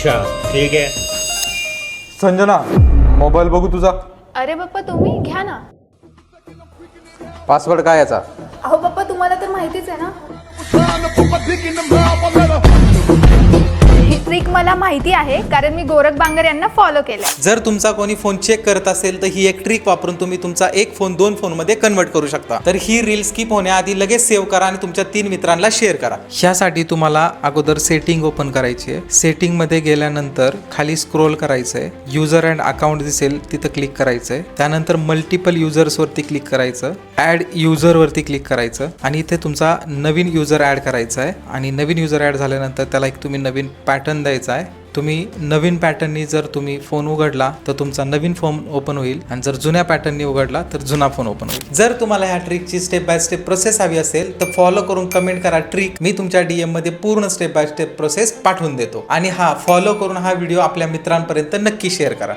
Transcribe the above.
अच्छा ठीक आहे. संजना, मोबाईल बघू तुझा. अरे पप्पा तुम्ही घ्या ना. पासवर्ड काय याचा? अहो पप्पा तुम्हाला तर माहितीच आहे ना. ही ट्रिक मला माहिती आहे कारण मी गोरख बांगर यांना फॉलो केलं. जर तुमचा कोणी फोन चेक करत असेल तर ही एक ट्रिक वापरून तुम्ही तुमचा एक फोन 2 फोनमध्ये कन्वर्ट करू शकता. तर ही रील स्किप होण्याआधी लगेच सेव्ह करा आणि तुमच्या 3 मित्रांना शेअर करा. ह्यासाठी तुम्हाला अगोदर सेटिंग ओपन करायची आहे. सेटिंग मध्ये गेल्यानंतर खाली स्क्रोल करायचं आहे. युजर अँड अकाउंट दिसेल तिथं क्लिक करायचं आहे. त्यानंतर मल्टिपल युजर्स वरती क्लिक करायचं. ऍड युजर वरती क्लिक करायचं आणि इथे तुमचा नवीन युजर ऍड करायचा आहे. आणि नवीन युजर ऍड झाल्यानंतर त्याला एक तुम्ही नवीन पॅटर्न द्यायचा आहे. तुम्ही नवीन पॅटर्ननी जर तुम्ही फोन उघडला तर तुमचा नवीन फोन ओपन होईल आणि जर जुन्या पॅटर्ननी उघडला तर जुना फोन ओपन होईल. जर तुम्हाला ह्या ट्रिकची स्टेप बाय स्टेप प्रोसेस हवी असेल तर फॉलो करून कमेंट करा ट्रिक. मी तुमच्या DM मध्ये पूर्ण स्टेप बाय स्टेप प्रोसेस पाठवून देतो. आणि फॉलो करून हा व्हिडिओ आपल्या मित्रांपर्यंत नक्की शेअर करा.